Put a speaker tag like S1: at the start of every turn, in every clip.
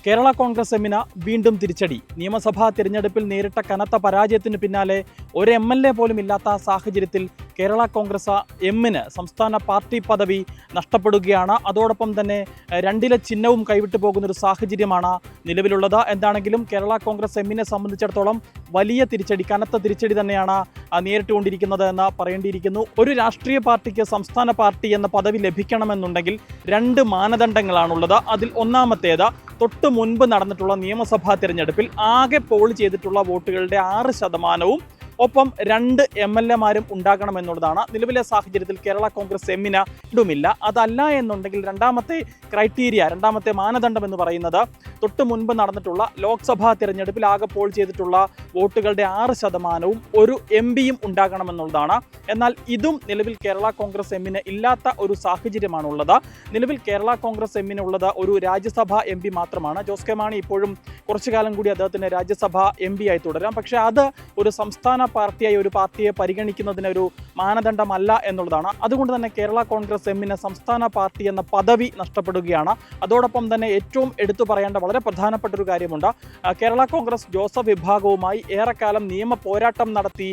S1: കേരള കോൺഗ്രസ് എമ്മിന് വീണ്ടും തിരിച്ചടി. നിയമസഭാ തിരഞ്ഞെടുപ്പിൽ നേരിട്ട കനത്ത പരാജയത്തിന് പിന്നാലെ ഒരു MLA പോലും ഇല്ലാത്ത സാഹചര്യത്തിൽ കേരള കോൺഗ്രസ് എമ്മിന് സംസ്ഥാന പാർട്ടി പദവി നഷ്ടപ്പെടുകയാണ്. അതോടൊപ്പം തന്നെ 2 ചിഹ്നവും കൈവിട്ടു പോകുന്നൊരു സാഹചര്യമാണ് നിലവിലുള്ളത്. എന്താണെങ്കിലും കേരള കോൺഗ്രസ് എമ്മിനെ സംബന്ധിച്ചിടത്തോളം വലിയ തിരിച്ചടി, കനത്ത തിരിച്ചടി തന്നെയാണ് നേരിട്ടുകൊണ്ടിരിക്കുന്നത് എന്ന് പറയേണ്ടിയിരിക്കുന്നു. ഒരു രാഷ്ട്രീയ പാർട്ടിക്ക് സംസ്ഥാന പാർട്ടി എന്ന പദവി ലഭിക്കണമെന്നുണ്ടെങ്കിൽ 2 മാനദണ്ഡങ്ങളാണുള്ളത്. അതിൽ ഒന്നാമത്തേത് തൊട്ട് മുൻപ് നടന്നിട്ടുള്ള നിയമസഭാ തിരഞ്ഞെടുപ്പിൽ ആകെ പോൾ ചെയ്തിട്ടുള്ള വോട്ടുകളുടെ 6%, ഒപ്പം 2 MLA-മാരും ഉണ്ടാകണമെന്നുള്ളതാണ്. നിലവിലെ സാഹചര്യത്തിൽ കേരള കോൺഗ്രസ് എമ്മിന് ഇടുമില്ല. അതല്ല എന്നുണ്ടെങ്കിൽ രണ്ടാമത്തെ മാനദണ്ഡം എന്ന് പറയുന്നത് തൊട്ട് മുൻപ് നടന്നിട്ടുള്ള ലോക്സഭാ തിരഞ്ഞെടുപ്പിൽ ആകെ പോൾ ചെയ്തിട്ടുള്ള വോട്ടുകളുടെ 6%, ഒരു MP-യും ഉണ്ടാകണമെന്നുള്ളതാണ്. എന്നാൽ ഇതും നിലവിൽ കേരള കോൺഗ്രസ് എമ്മിന് ഇല്ലാത്ത ഒരു സാഹചര്യമാണുള്ളത്. നിലവിൽ കേരള കോൺഗ്രസ് എമ്മിനുള്ളത് ഒരു രാജ്യസഭാ MP മാത്രമാണ്. ജോസ് കെ മാണി ഇപ്പോഴും കുറച്ചു കാലം കൂടി അദ്ദേഹത്തിന് രാജ്യസഭാ MP ആയി തുടരാം. പക്ഷേ അത് ഒരു സംസ്ഥാന പാർട്ടിയായി ഒരു പാർട്ടിയെ പരിഗണിക്കുന്നതിനൊരു മാനദണ്ഡമല്ല എന്നുള്ളതാണ്. അതുകൊണ്ട് തന്നെ കേരള കോൺഗ്രസ് എമ്മിന് സംസ്ഥാന പാർട്ടി എന്ന പദവി നഷ്ടപ്പെടുകയാണ്. അതോടൊപ്പം തന്നെ ഏറ്റവും എടുത്തു പറയേണ്ട വളരെ പ്രധാനപ്പെട്ട ഒരു കാര്യമുണ്ട്. കേരള കോൺഗ്രസ് ജോസഫ് വിഭാഗവുമായി ഏറെക്കാലം നിയമ പോരാട്ടം നടത്തി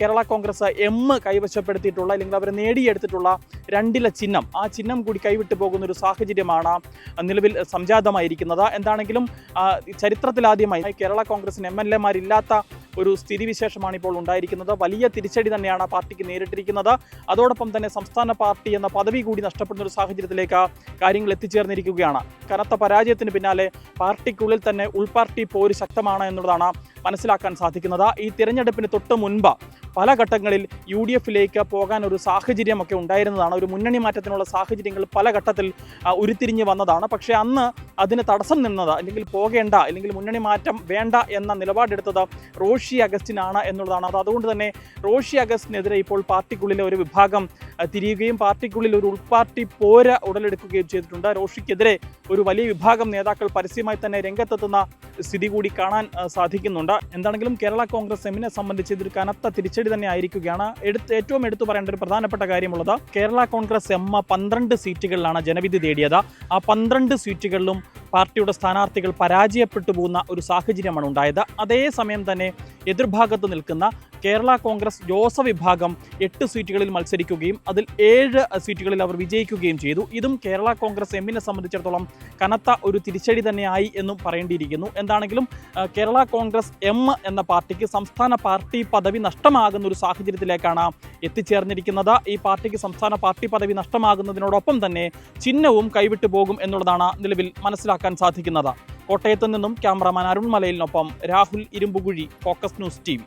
S1: കേരള കോൺഗ്രസ് എം കൈവശപ്പെടുത്തിയിട്ടുള്ള, അല്ലെങ്കിൽ അവർ നേടിയെടുത്തിട്ടുള്ള 2 ചിഹ്നം, ആ ചിഹ്നം കൂടി കൈവിട്ടു പോകുന്ന ഒരു സാഹചര്യമാണ് നിലവിൽ സംജാതമായിരിക്കുന്നത്. എന്താണെങ്കിലും ചരിത്രത്തിലാദ്യമായി കേരള കോൺഗ്രസിന് MLA-മാരില്ലാത്ത ഒരു സ്ഥിതിവിശേഷമാണ് ഇപ്പോൾ ഉണ്ടായിരിക്കുന്നത്. വലിയ തിരിച്ചടി തന്നെയാണ് പാർട്ടിക്ക് നേരിട്ടിരിക്കുന്നത്. അതോടൊപ്പം തന്നെ സംസ്ഥാന പാർട്ടി എന്ന പദവി കൂടി നഷ്ടപ്പെടുന്ന ഒരു സാഹചര്യത്തിലേക്ക് കാര്യങ്ങൾ എത്തിച്ചേർന്നിരിക്കുകയാണ്. കനത്ത പരാജയത്തിന് പിന്നാലെ പാർട്ടിക്കുള്ളിൽ തന്നെ ഉൾപാർട്ടി പോര് ശക്തമാണ് എന്നുള്ളതാണ് മനസ്സിലാക്കാൻ സാധിക്കുന്നത്. ഈ തിരഞ്ഞെടുപ്പിന് തൊട്ട് മുൻപ് പല ഘട്ടങ്ങളിൽ UDF-ലേക്ക് പോകാൻ ഒരു സാഹചര്യമൊക്കെ ഉണ്ടായിരുന്നതാണ്. ഒരു മുന്നണി മാറ്റത്തിനുള്ള സാഹചര്യങ്ങൾ പല ഘട്ടത്തിൽ ഉരുത്തിരിഞ്ഞ് വന്നതാണ്. പക്ഷേ അന്ന് അതിന് തടസ്സം നിന്നത്, അല്ലെങ്കിൽ പോകേണ്ട, അല്ലെങ്കിൽ മുന്നണി മാറ്റം വേണ്ട എന്ന നിലപാടെടുത്തത് റോഷി അഗസ്റ്റിനാണ് എന്നുള്ളതാണ്. അതുകൊണ്ട് തന്നെ റോഷി അഗസ്റ്റിനെതിരെ ഇപ്പോൾ പാർട്ടിക്കുള്ളിലെ ഒരു വിഭാഗം തിരിയുകയും പാർട്ടിക്കുള്ളിൽ ഒരു ഉൾപാർട്ടി പോര് ഉടലെടുക്കുകയും ചെയ്തിട്ടുണ്ട്. റോഷിക്കെതിരെ ഒരു വലിയ വിഭാഗം നേതാക്കൾ പരസ്യമായി തന്നെ രംഗത്തെത്തുന്ന സ്ഥിതി കൂടി കാണാൻ സാധിക്കുന്നുണ്ട്. എന്താണെങ്കിലും കേരള കോൺഗ്രസ് എമ്മിനെ സംബന്ധിച്ച് ഇതൊരു കനത്ത തിരിച്ചടി തന്നെ ആയിരിക്കുകയാണ്. ഏറ്റവും എടുത്തു പറയേണ്ട ഒരു പ്രധാനപ്പെട്ട കാര്യമുള്ളത്, കേരള കോൺഗ്രസ് എം 12 സീറ്റുകളിലാണ് ജനവിധി തേടിയത്. ആ 12 സീറ്റുകളിലും പാർട്ടിയുടെ സ്ഥാനാർത്ഥികൾ പരാജയപ്പെട്ടു പോകുന്ന ഒരു സാഹചര്യമാണ് ഉണ്ടായത്. അതേസമയം തന്നെ എതിർഭാഗത്ത് നിൽക്കുന്ന കേരള കോൺഗ്രസ് ജോസഫ് വിഭാഗം 8 സീറ്റുകളിൽ മത്സരിക്കുകയും അതിൽ 7 സീറ്റുകളിൽ അവർ വിജയിക്കുകയും ചെയ്തു. ഇതും കേരള കോൺഗ്രസ് എമ്മിനെ സംബന്ധിച്ചിടത്തോളം കനത്ത ഒരു തിരിച്ചടി തന്നെയായി എന്നും പറയേണ്ടിയിരിക്കുന്നു. എന്താണെങ്കിലും കേരള കോൺഗ്രസ് എം എന്ന പാർട്ടിക്ക് സംസ്ഥാന പാർട്ടി പദവി നഷ്ടമാകുന്ന ഒരു സാഹചര്യത്തിലേക്കാണ് എത്തിച്ചേർന്നിരിക്കുന്നത്. ഈ പാർട്ടിക്ക് സംസ്ഥാന പാർട്ടി പദവി നഷ്ടമാകുന്നതിനോടൊപ്പം തന്നെ ചിഹ്നവും കൈവിട്ടു പോകും എന്നുള്ളതാണ് നിലവിൽ മനസ്സിലാക്കാൻ സാധിക്കുന്നത്. കോട്ടയത്ത് നിന്നും ക്യാമറാമാൻ അരുൺ മലയിലിനൊപ്പം Rahul Irumpukuzhi, focus news TV.